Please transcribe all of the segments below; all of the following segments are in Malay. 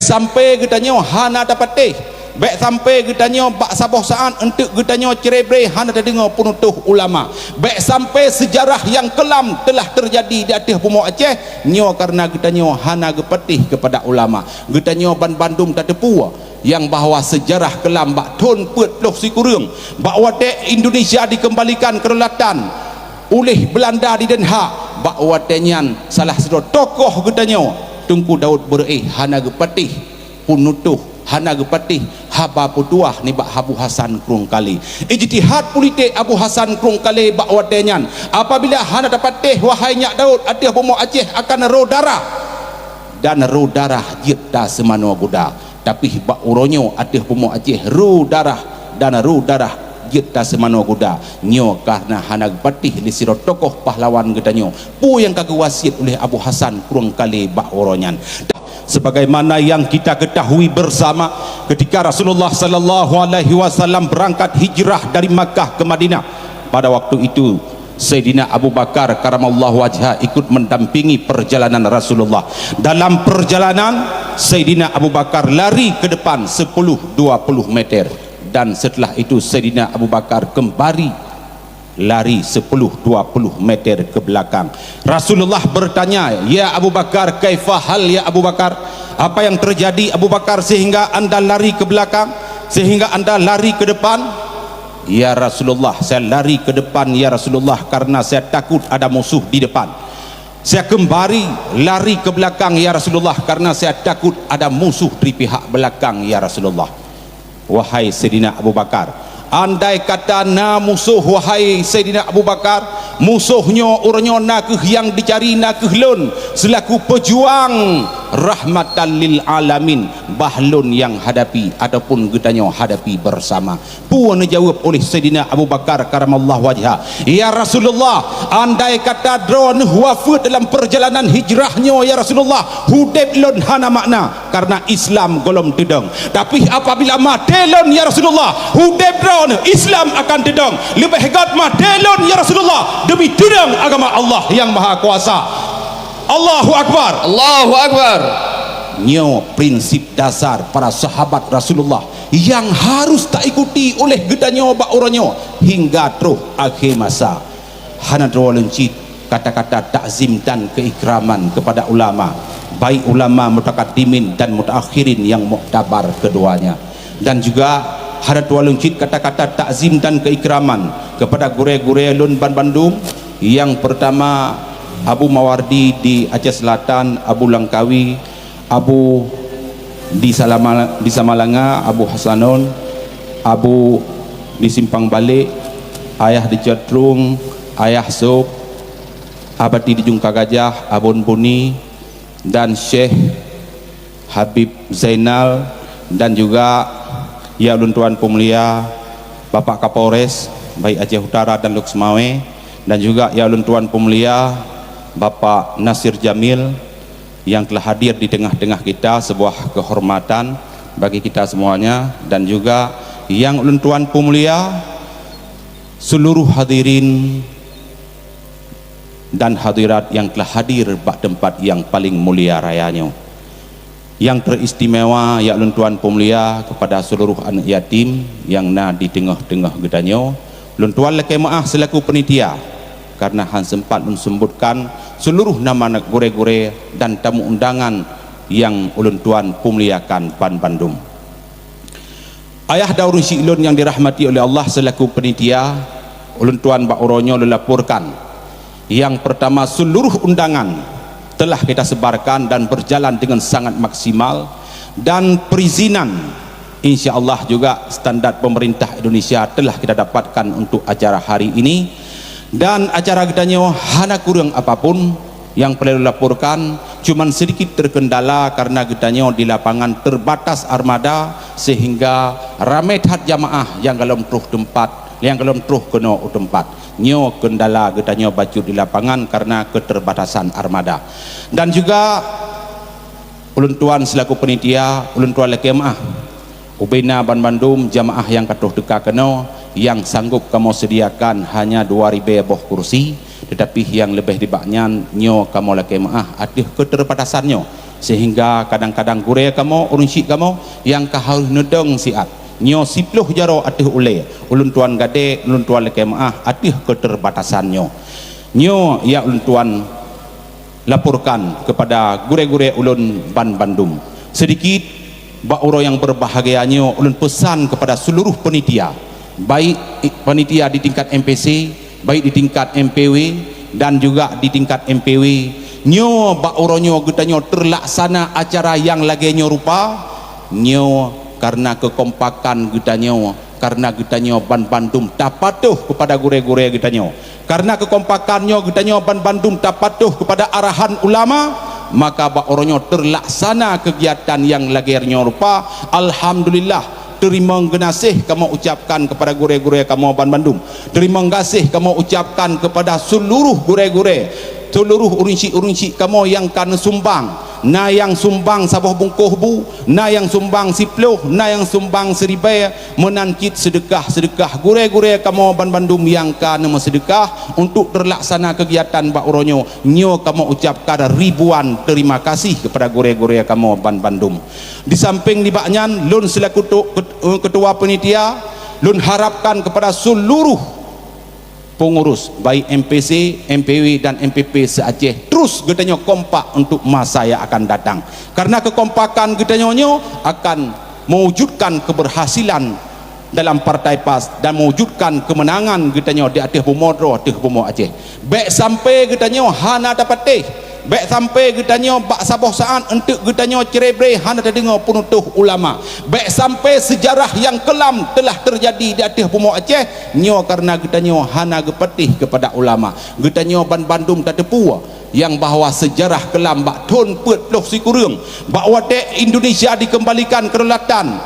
sampai getanyo hana dapat teh, baik sampai getanyo bak saboh saan untuk getanyo cerebre hana terdengar penutuh ulama, baik sampai sejarah yang kelam telah terjadi di atas bumi Aceh nyo karena getanyo hana gepetih kepada ulama, getanyo Bandung tak tepu yang bahawa sejarah kelam bak ton put loh si kurung bahawa Indonesia dikembalikan kedaulatan oleh Belanda di Den Haag, bahawa tenyan salah satu tokoh getanyo Tunku Daud Bereh hana gepetih penutuh hana gepatih haba putuah ni bak Abu Hasan Krungkali. Ijtihad politik Abu Hasan Krungkali bak wadenyan apabila hana dapat teh wahai Nyak Daud atih bomo Aceh akan ro darah dan ro darah jita semano guda, tapi bak uronyo atih bomo Aceh ro darah dan ro darah jita semano guda nyo karena hana gepatih li siro tokoh pahlawan gedanyo pu yang kagewasit oleh Abu Hasan Krungkali bak uronyan. Sebagaimana yang kita ketahui bersama ketika Rasulullah sallallahu alaihi wasallam berangkat hijrah dari Makkah ke Madinah, pada waktu itu Sayyidina Abu Bakar karamallahu wajhah ikut mendampingi perjalanan Rasulullah. Dalam perjalanan Sayyidina Abu Bakar lari ke depan 10-20 meter, dan setelah itu Sayyidina Abu Bakar kembali lari 10-20 meter ke belakang. Rasulullah bertanya, ya Abu Bakar, kaifa hal ya Abu Bakar, apa yang terjadi Abu Bakar sehingga anda lari ke belakang, sehingga anda lari ke depan? Ya Rasulullah, saya lari ke depan ya Rasulullah karena saya takut ada musuh di depan. Saya kembali lari ke belakang ya Rasulullah karena saya takut ada musuh di pihak belakang ya Rasulullah. Wahai Sayyidina Abu Bakar, andai kata na musuh wahai Sayyidina Abu Bakar, musuhnya orangnya nakeh yang dicari nakeh lun selaku pejuang rahmatan lil alamin, bahlun yang hadapi ataupun gedanyo hadapi bersama. Puan dijawab oleh Sayyidina Abu Bakar karamallahu wajhah, ya Rasulullah, andai kata drone wafat dalam perjalanan hijrahnya ya Rasulullah, hudib lun hana makna karena Islam golom tedang, tapi apabila matelon ya Rasulullah hudib drone Islam akan tedang, lebih hebat matelon ya Rasulullah demi tedang agama Allah yang maha kuasa. Allahu Akbar, Allahu Akbar. Nyo prinsip dasar para sahabat Rasulullah yang harus tak ikuti oleh gedanyo bak oranyo hingga terus akhir masa. Hana lencit kata-kata takzim dan keikraman kepada ulama, baik ulama mutakaddimin dan mutakhirin yang muktabar keduanya, dan juga hana lencit kata-kata takzim dan keikraman kepada gure-gure lun Bandung. Yang pertama Abu Mawardi di Aceh Selatan, Abu Langkawi, Abu di Samalanga, Abu Hasanon, Abu di Simpang Balik, Ayah di Cetrung, Ayah Sob, Abadi di Jungka Gajah, Abun Buni, dan Syekh Habib Zainal, dan juga ya ulun tuan pemulia Bapak Kapolres baik Aceh Utara dan Luxmawe, dan juga ya ulun tuan pemulia Bapak Nasir Jamil yang telah hadir di tengah-tengah kita, sebuah kehormatan bagi kita semuanya, dan juga yang ulun tuan pemulia seluruh hadirin dan hadirat yang telah hadir bak tempat yang paling mulia rayanya. Yang teristimewa ya ulun tuan pemulia kepada seluruh anak yatim yang na di tengah-tengah gedanyo. Ulun tuan lekai maaf selaku penitia karena han sempat mensebutkan seluruh nama anak gure-gure dan tamu undangan yang ulun tuan pemuliakan Bandung. Ayah Daurun Syilun yang dirahmati oleh Allah selaku penitia, ulun tuan bak oronyo lelaporkan yang pertama seluruh undangan telah kita sebarkan dan berjalan dengan sangat maksimal, dan perizinan insya-Allah juga standar pemerintah Indonesia telah kita dapatkan untuk acara hari ini. Dan acara gedanyo hana kurang apapun yang perlu dilaporkan, cuman sedikit terkendala karena gedanyo di lapangan terbatas armada sehingga ramai hat jamaah yang galom truh tempat, yang galom truh kena tempat. Nyo kendala gedanyo baju di lapangan karena keterbatasan armada. Dan juga ulun tuan selaku penitia, ulun tuan lekemah Ubena Bandung jamaah yang katuh deka kena yang sanggup kamu sediakan hanya 2.000 boh kursi, tetapi yang lebih dibaknya nyo kamu laki maah ada keterbatasannya sehingga kadang-kadang gure kamu urun syik kamu yang harus nedeng siat nyo sipluh jaro atih ule ulun tuan gade ulun tuan laki maah atih keterbatasannya nyo ya ulun tuan laporkan kepada gure-gure ulun Ban Bandung sedikit ba'uro yang berbahagianya ulun pesan kepada seluruh penitia baik penitia di tingkat MPC baik di tingkat MPW dan juga di tingkat MPW nyo ba'uronyo getanyo terlaksana acara yang lagi nyo rupa nyo karena kekompakan getanyo karena getanyo Ban Bandung tak patuh kepada gure-gure getanyo karena kekompakannya getanyo Ban Bandung tak patuh kepada arahan ulama maka ba'uronyo terlaksana kegiatan yang lagi nyo rupa alhamdulillah terima kasih kamu ucapkan kepada gure-gure kamu Ban Bandung terima kasih kamu ucapkan kepada seluruh gure-gure seluruh urunci-urunci kamu yang kan sumbang na yang sumbang sabah bungkuh bu na yang sumbang sipluh na yang sumbang seribai menangkit sedekah gure-gure kamu Ban Bandung yang kan sedekah untuk terlaksana kegiatan ba'uronyo nyo kamu ucapkan ribuan terima kasih kepada gure-gure kamu Ban Bandung di samping dibaknyan lun selaku ketua penitia lun harapkan kepada seluruh pengurus baik MPC, MPW dan MPP se-Aceh terus getanyo kompak untuk masa yang akan datang karena kekompakan getanyo akan mewujudkan keberhasilan dalam Partai PAS dan mewujudkan kemenangan getanyo di atas Bumodro atas Bumo Aceh baik sampai getanyo hana dapat baik sampai getanyo bak saboh saan untuk getanyo cerebre hana terdengar penutuh ulama baik sampai sejarah yang kelam telah terjadi di atas Bumo Aceh nyo karena getanyo hana gepetih kepada ulama getanyo Ban Bandung tak tepu yang bahawa sejarah kelam bak ton put ploh sikurung bahawa Indonesia dikembalikan kedaulatan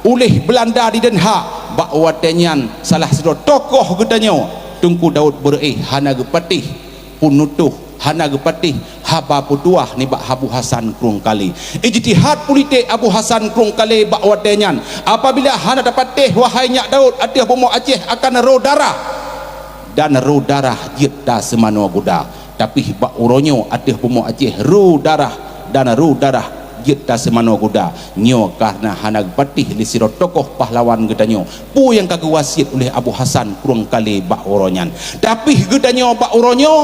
oleh Belanda di Den Haag bahawa tenyan salah satu tokoh getanyo Tunku Daud Bereh hana gepetih penutuh hana gepatih haba putuah ni bak Abu Hasan Krungkali ijtihad politik Abu Hasan Krungkali bak watenyan apabila hana dapat teh wahai Nyak Daud atas Bumo Aceh akan ro darah dan ro darah jita semano buda tapi bak uronyo atas Bumo Aceh ro darah dan ro darah jita semano kuda nyo karena hana gepatih li siro tokoh pahlawan gedanyo pu yang kaguwasit oleh Abu Hasan Krungkali bak uronyan tapi gedanyo bak uronyo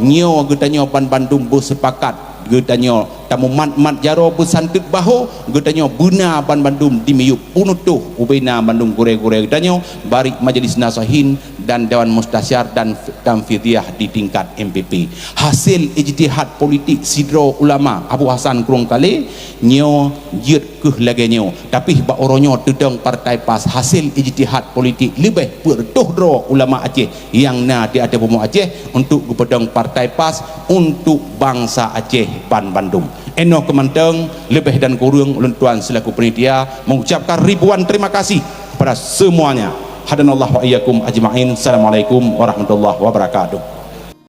nyo getanyo Ban Bandung bersepakat getanyo tamu mat jaro bersantet bahu getanyo buna Ban Bandung dimiyup punutuh ubena Bandung gure-gure getanyo bari Majelis Nasihin dan Dewan Mustasyar dan Tamfidiyah di tingkat MPP hasil ijtihad politik sidro ulama Abu Hasan Krungkali nyo jut ke lagenyo tapi bak oronyo tudang Partai PAS hasil ijtihad politik lebih berdohdro ulama Aceh yang na di atas Bumo Aceh untuk gubedang Partai PAS untuk bangsa Aceh Ban Bandung eno kemanteng lebih dan kurang ulun tuan selaku penitia mengucapkan ribuan terima kasih kepada semuanya hadanallahu wa iyyakum ajma'in assalamualaikum warahmatullahi wabarakatuh